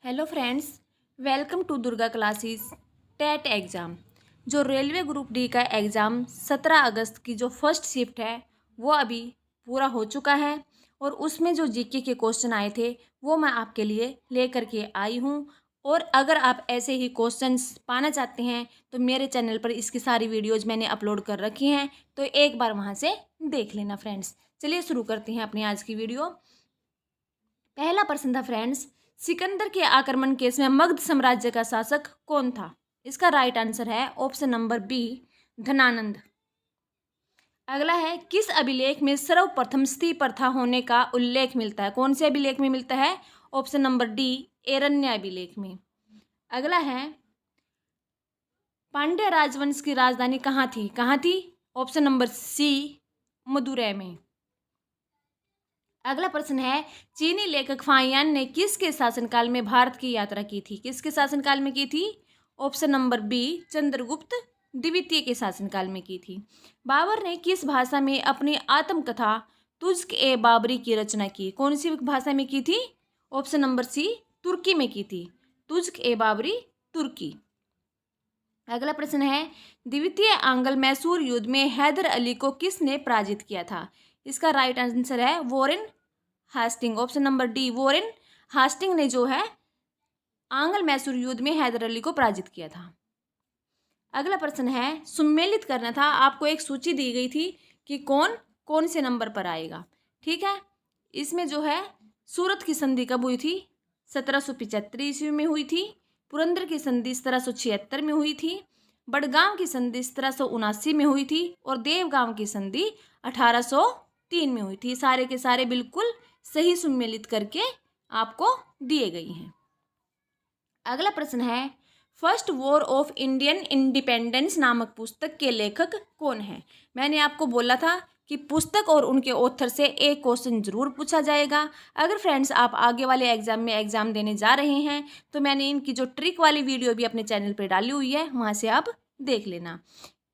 Hello friends, welcome to Durga classes. TET exam जो railway group D का exam 17 अगस्त की जो फर्स्ट शिफ्ट है वो अभी पूरा हो चुका है और उसमें जो जीके के क्वेश्चन आए थे वो मैं आपके लिए लेकर के आई हूँ। और अगर आप ऐसे ही क्वेश्चंस पाना चाहते हैं तो मेरे चैनल पर इसकी सारी वीडियोज़ मैंने अपलोड कर रखी हैं, तो एक बार वहाँ से देख लेना फ्रेंड्स। चलिए शुरू करते हैं अपनी आज की वीडियो। पहला प्रश्न था फ्रेंड्स, सिकंदर के आक्रमण केस में मगध साम्राज्य का शासक कौन था? इसका राइट आंसर है ऑप्शन नंबर बी, धनानंद। अगला है, किस अभिलेख में सर्वप्रथम स्त्री प्रथा होने का उल्लेख मिलता है? कौन से अभिलेख में मिलता है? ऑप्शन नंबर डी, एरण्य अभिलेख में। अगला है, पांड्य राजवंश की राजधानी कहाँ थी? कहाँ थी? ऑप्शन नंबर सी, मदुरै में। अगला प्रश्न है, चीनी लेखक फाहियान ने किसके शासनकाल में भारत की यात्रा की थी? किसके शासनकाल में की थी? ऑप्शन नंबर बी, चंद्रगुप्त द्वितीय के शासनकाल में की थी। बाबर ने किस भाषा में अपनी आत्मकथा तुज़्क ए बाबरी की रचना की? कौन सी भाषा में की थी? ऑप्शन नंबर सी, तुर्की में की थी। तुज़्क ए बाबरी, तुर्की। अगला प्रश्न है, द्वितीय आंग्ल मैसूर युद्ध में हैदर अली को किसने पराजित किया था? इसका राइट आंसर है Warren Hastings. Option number D, Warren Hastings ने जो है आंग्ल मैसूर युद्ध में हैदर अली को पराजित किया था। अगला प्रश्न है, सुमेलित करना था, आपको एक सूची दी गई थी कि कौन कौन से नंबर पर आएगा। ठीक है, इसमें जो है सूरत की संधि कब हुई थी? 1775 ईस्वी में हुई थी। पुरंदर की संधि 1776 में हुई थी। बड़गांव की संधि 1779 में हुई थी और देवगांव की संधि 1803 में हुई थी। सारे के सारे बिल्कुल सही सुमेलित करके आपको दिए गई हैं। अगला प्रश्न है, first war of Indian independence नामक पुस्तक के लेखक कौन है? मैंने आपको बोला था कि पुस्तक और उनके ऑथर से एक क्वेश्चन जरूर पूछा जाएगा। अगर फ्रेंड्स आप आगे वाले एग्जाम में एग्जाम देने जा रहे हैं तो मैंने इनकी जो ट्रिक वाली वीडियो भी अपने चैनल पर डाली हुई है, वहाँ से आप देख लेना।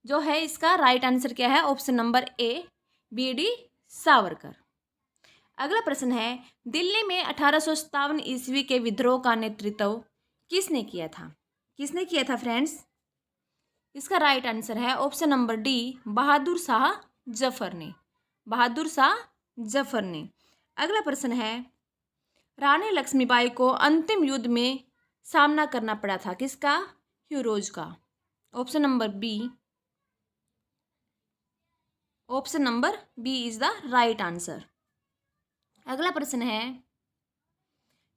जो है इसका राइट आंसर क्या है? Option number A, BD. Savarkar. अगला प्रश्न है, दिल्ली में 1857 ईस्वी के विद्रोह का नेतृत्व किसने किया था? किसने किया था फ्रेंड्स? इसका राइट आंसर है option number D, Bahadur Shah Zafar ने। बहादुर शाह जफर ने। अगला प्रश्न है, रानी लक्ष्मीबाई को अंतिम युद्ध में सामना करना पड़ा था किसका? ह्यूरोज का। Option number B, option number B is the right answer. अगला प्रश्न है,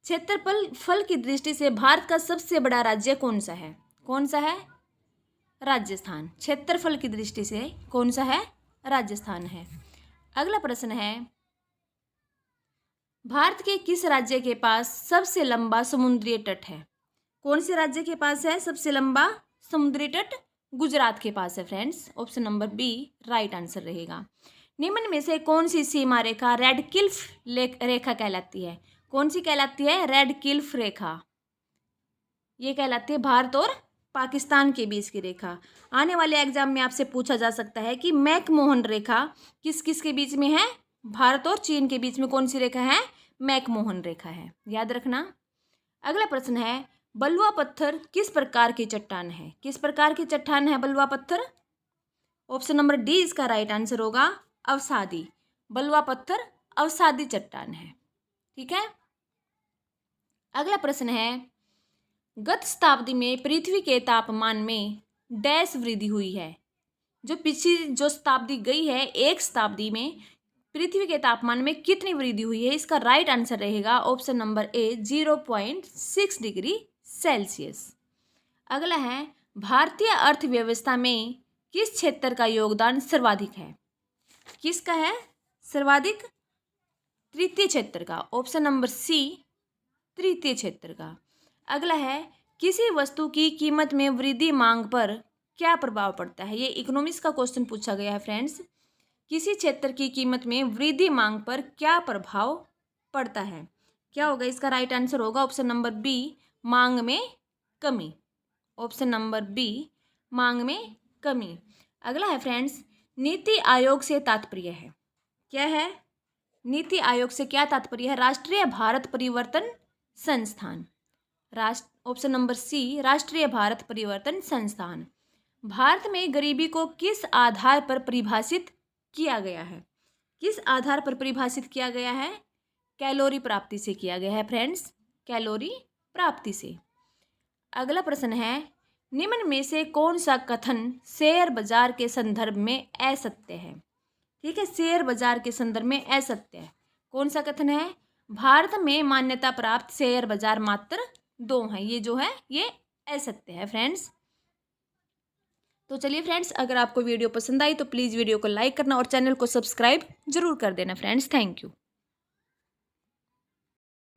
क्षेत्रफल फल की दृष्टि से भारत का सबसे बड़ा राज्य कौन सा है? कौन सा है? राजस्थान। क्षेत्रफल की दृष्टि से कौन सा है? राजस्थान है। अगला प्रश्न है, भारत के किस राज्य के पास सबसे लंबा समुद्री तट है? कौन से राज्य के पास है सबसे लंबा समुद्री तट? गुजरात के पास है friends. Option number B right answer रहेगा। निम्न में से कौन सी सीमा रेखा रेड क्लिफ रेखा कहलाती है? कौन सी कहलाती है? रेड क्लिफ रेखा। ये कहलाती है भारत और पाकिस्तान के बीच की रेखा। आने वाले एग्जाम में आपसे पूछा जा सकता है कि मैकमोहन रेखा किस किस के बीच में है? भारत और चीन के बीच में कौन सी रेखा है? मैकमोहन रेखा है, याद रखना। अगला प्रश्न है, बलुआ पत्थर किस प्रकार की चट्टान है? किस प्रकार की चट्टान है बलुआ पत्थर? ऑप्शन नंबर डी इसका राइट आंसर होगा, अवसादी। बलुआ पत्थर अवसादी चट्टान है। ठीक है। अगला प्रश्न है, गत शताब्दी में पृथ्वी के तापमान में डैश वृद्धि हुई है? जो पिछली जो शताब्दी गई है, एक शताब्दी में पृथ्वी के तापमान में कितनी वृद्धि हुई है? इसका राइट आंसर रहेगा option number A, 0.6 degree Celsius. अगला है, भारतीय अर्थव्यवस्था में किस क्षेत्र का योगदान सर्वाधिक है? किसका है सर्वाधिक? तृतीय क्षेत्र का। ऑप्शन नंबर सी, तृतीय क्षेत्र का। अगला है, किसी वस्तु की कीमत में वृद्धि मांग पर क्या प्रभाव पड़ता है? ये इकोनॉमिक्स का क्वेश्चन पूछा गया है फ्रेंड्स। किसी क्षेत्र की कीमत में वृद्धि मांग पर क्या प्रभाव पड़ता है? क्या होगा इसका राइट आंसर? होगा ऑप्शन नंबर बी, मांग में कमी। ऑप्शन नंबर बी, मांग में कमी। अगला है फ्रेंड्स, नीति आयोग से तात्पर्य है? क्या है? नीति आयोग से क्या तात्पर्य है? राष्ट्रीय भारत परिवर्तन संस्थान। ऑप्शन नंबर सी राष्ट्रीय भारत परिवर्तन संस्थान। भारत में गरीबी को किस आधार पर परिभाषित किया गया है? किस आधार पर परिभाषित किया गया है? कैलोरी प्राप्ति से किया गया है फ्रेंड्स, कैलोरी प्राप्ति से। अगला प्रश्न है, निम्न में से कौन सा कथन शेयर बाजार के संदर्भ में असत्य है? ठीक है, शेयर बाजार के संदर्भ में असत्य है। कौन सा कथन है? भारत में मान्यता प्राप्त शेयर बाजार मात्र 2 हैं। ये जो है ये असत्य है फ्रेंड्स। तो चलिए फ्रेंड्स, अगर आपको वीडियो पसंद आई तो प्लीज़ वीडियो को लाइक करना और चैनल को सब्सक्राइब जरूर कर देना फ्रेंड्स। Thank you.